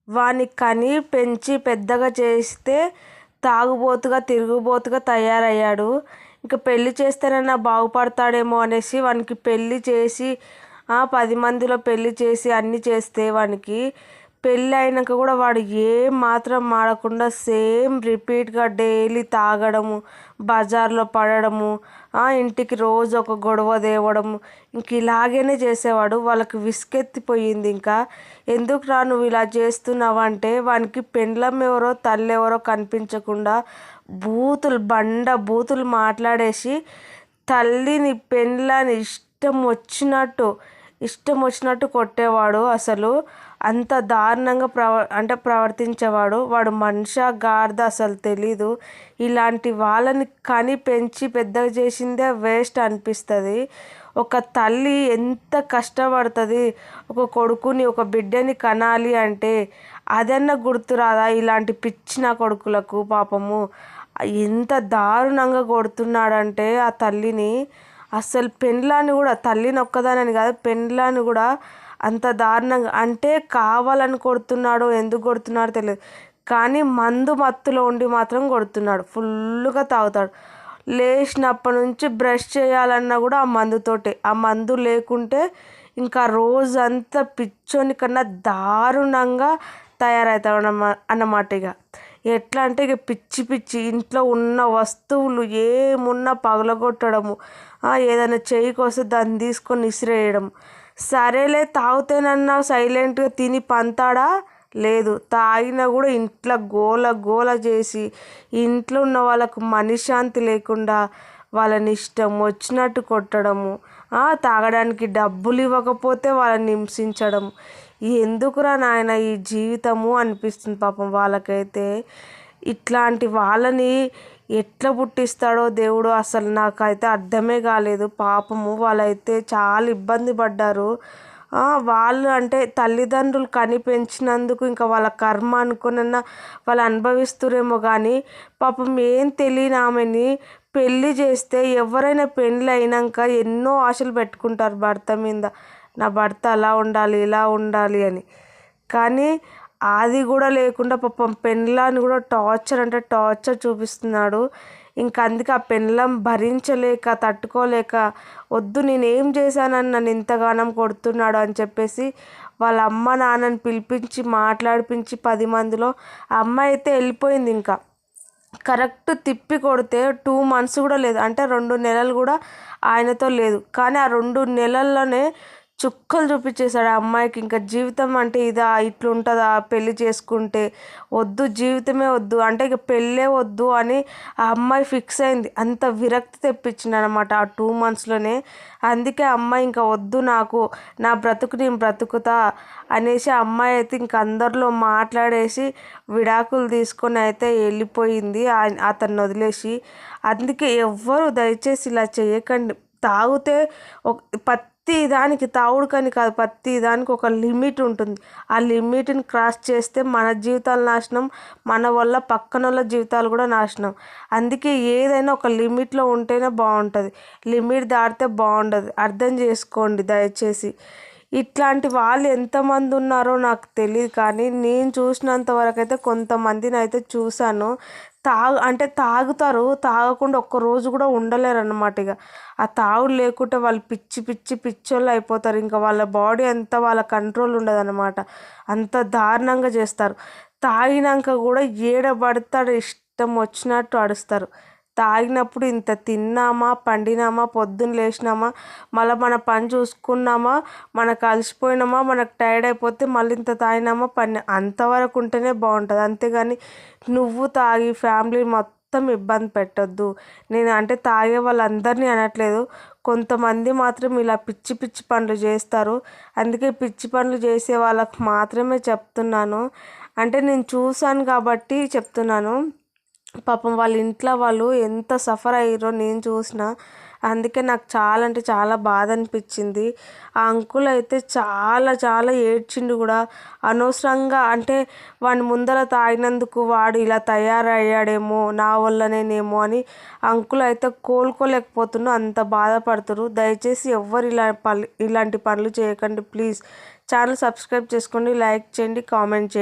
వాని కని పెంచి పెద్దగా చేస్తే తాగుబోతుగా తిరుగుబోతుగా తయారయ్యాడు. ఇంకా పెళ్లి చేస్తేనన్నా బాగుపడతాడేమో అనేసి వానికి పెళ్లి చేసి 10 మందిలో పెళ్లి చేసి అన్నీ చేస్తే వానికి పెళ్ళి అయినాక కూడా వాడు ఏం మాత్రం మాడకుండా సేమ్ రిపీట్గా డైలీ తాగడము, బజార్లో పడడము, ఇంటికి రోజు ఒక గొడవ తేవడము, ఇంక ఇలాగనే చేసేవాడు. వాళ్ళకి విసుగెత్తిపోయింది. ఇంకా ఎందుకురా నువ్వు ఇలా చేస్తున్నావు అంటే వానికి పెండ్లం ఎవరో తల్లి ఎవరో కనిపించకుండా బూతులు మాట్లాడేసి తల్లిని పెండ్లాన్ని ఇష్టం వచ్చినట్టు కొట్టేవాడు. అసలు అంత దారుణంగా ప్రవర్తించేవాడు. వాడు మనిషా గాడిద అసలు తెలీదు. ఇలాంటి వాళ్ళని కని పెంచి పెద్దగా చేసిందే వేస్ట్ అనిపిస్తుంది. ఒక తల్లి ఎంత కష్టపడుతుంది ఒక కొడుకుని ఒక బిడ్డని కనాలి అంటే. అదన్నా గుర్తురాదా ఇలాంటి పిచ్చిన కొడుకులకు? పాపము ఎంత దారుణంగా కొడుతున్నాడంటే ఆ తల్లిని. అసలు పెండ్లాన్ని కూడా, తల్లిని ఒక్కదానని కాదు, పెండ్లాన్ని కూడా అంత దారుణంగా, అంటే కావాలని కొడుతున్నాడో ఎందుకు కొడుతున్నాడో తెలియదు కానీ మందు మత్తులో ఉండి మాత్రం కొడుతున్నాడు. ఫుల్గా తాగుతాడు. లేచినప్పటి నుంచి బ్రష్ చేయాలన్నా కూడా ఆ మందుతోటే. ఆ మందు లేకుంటే ఇంకా రోజంతా పిచ్చోని కన్నా దారుణంగా తయారవుతాడు అన్నమాట. ఎట్లా అంటే ఇక పిచ్చి ఇంట్లో ఉన్న వస్తువులు ఏమున్నా పగలగొట్టడము, ఏదైనా చెయ్యికి వస్తే దాన్ని తీసుకొని విసిరేయడం. సరేలే తాగుతేనన్నా సైలెంట్గా తిని పంతాడా? లేదు. తాగినా కూడా ఇంట్లో గోల చేసి ఇంట్లో ఉన్న వాళ్ళకు మనశ్శాంతి లేకుండా వాళ్ళని ఇష్టం వచ్చినట్టు కొట్టడము, తాగడానికి డబ్బులు ఇవ్వకపోతే వాళ్ళని హింసించడం. ఎందుకురా నాయన ఈ జీవితము అనిపిస్తుంది పాపం వాళ్ళకైతే. ఇట్లాంటి వాళ్ళని ఎట్లా పుట్టిస్తాడో దేవుడు అసలు నాకైతే అర్థమే కాలేదు. పాపము వాళ్ళైతే చాలా ఇబ్బంది పడ్డారు. వాళ్ళు అంటే తల్లిదండ్రులు కని పెంచినందుకు ఇంకా వాళ్ళ కర్మ అనుకున్న వాళ్ళు అనుభవిస్తురేమో కానీ పాపం ఏం తెలియని ఆమెని పెళ్ళి చేస్తే ఎవరైనా పెళ్ళి అయినాక ఎన్నో ఆశలు పెట్టుకుంటారు భర్త మీద. నా భర్త అలా ఉండాలి ఇలా ఉండాలి అని. కానీ అది కూడా లేకుండా పాపం పెళ్ళాన్ని కూడా టార్చర్ చూపిస్తున్నాడు. ఇంక అందుకే ఆ పెళ్ళం భరించలేక తట్టుకోలేక వద్దు నేనేం చేశానని నన్ను ఇంతగానం కొడుతున్నాడు అని చెప్పేసి వాళ్ళ అమ్మ నాన్నని పిలిపించి మాట్లాడిపించి 10 మందిలో ఆ అమ్మాయి అయితే వెళ్ళిపోయింది. ఇంకా కరెక్ట్ తిప్పి కొడితే 2 months కూడా లేదు, అంటే 2 నెలలు కూడా ఆయనతో లేదు. కానీ ఆ 2 నెలల్లోనే చుక్కలు చూపించేశాడు ఆ అమ్మాయికి. ఇంకా జీవితం అంటే ఇదా, ఇట్లుంటుందా, పెళ్ళి చేసుకుంటే వద్దు, జీవితమే వద్దు అంటే ఇక పెళ్ళే వద్దు అని ఆ అమ్మాయి ఫిక్స్ అయింది. అంత విరక్తి తెప్పించింది అనమాట ఆ 2 monthsలోనే. అందుకే ఆ అమ్మాయి ఇంకా వద్దు, నాకు నా బ్రతుకు నేను బ్రతుకుతా అనేసి ఆ అమ్మాయి అయితే ఇంక అందరిలో మాట్లాడేసి విడాకులు తీసుకొని అయితే వెళ్ళిపోయింది అతన్ని వదిలేసి. అందుకే ఎవ్వరు దయచేసి ఇలా చేయకండి. తాగితే ప్రతి దానికి, తాగుడుకని కాదు, ప్రతి దానికి ఒక లిమిట్ ఉంటుంది. ఆ లిమిట్ని క్రాస్ చేస్తే మన జీవితాలు నాశనం, మన వల్ల పక్కన వాళ్ళ జీవితాలు కూడా నాశనం. అందుకే ఏదైనా ఒక లిమిట్లో ఉంటేనే బాగుంటుంది, లిమిట్ దాటితే బాగుండదు. అర్థం చేసుకోండి దయచేసి. ఇట్లాంటి వాళ్ళు ఎంతమంది ఉన్నారో నాకు తెలియదు కానీ నేను చూసినంత వరకు అయితే కొంతమందిని అయితే చూశాను. తాగుతారు, తాగకుండా ఒక్కరోజు కూడా ఉండలేరు అన్నమాట. ఇక ఆ తాగుడు లేకుంటే వాళ్ళు పిచ్చోళ్ళు అయిపోతారు. ఇంకా వాళ్ళ బాడీ అంతా వాళ్ళ కంట్రోల్ ఉండదు అన్నమాట. అంత దారుణంగా చేస్తారు. తాగినాక కూడా ఏడబడతాడు ఇష్టం వచ్చినట్టు అడుస్తారు. తాగినప్పుడు ఇంత తిన్నామా, పండినామా, పొద్దున్న లేచినామా, మళ్ళీ మన పని చూసుకున్నామా, మనకు అలసిపోయినామా, మనకు టైర్డ్ అయిపోతే మళ్ళీ ఇంత తాగినామా, అంతవరకు ఉంటేనే బాగుంటుంది. అంతేగాని నువ్వు తాగి ఫ్యామిలీ మొత్తం ఇబ్బంది పెట్టొద్దు. నేను అంటే తాగే వాళ్ళందరినీ అనట్లేదు, కొంతమంది మాత్రం ఇలా పిచ్చి పనులు చేస్తారు. అందుకే పిచ్చి పనులు చేసే వాళ్ళకు మాత్రమే చెప్తున్నాను. అంటే నేను చూశాను కాబట్టి చెప్తున్నాను. పాపం వాళ్ళ ఇంట్లో వాళ్ళు ఎంత సఫర్ అయ్యారో నేను చూసిన. అందుకే నాకు చాలా అంటే చాలా బాధ అనిపించింది. ఆ అంకుల్ అయితే చాలా ఏడ్చిండు కూడా. అనవసరంగా అంటే వాడి ముందర తాగినందుకు వాడు ఇలా తయారయ్యాడేమో, నా వల్లనేమో అని అంకుల్ అయితే కోలుకోలేకపోతున్నా, అంత బాధపడుతురు. దయచేసి ఎవ్వరు ఇలాంటి పనులు చేయకండి ప్లీజ్. ఛానల్ సబ్స్క్రైబ్ చేసుకోండి, లైక్ చేయండి, కామెంట్ చేయండి.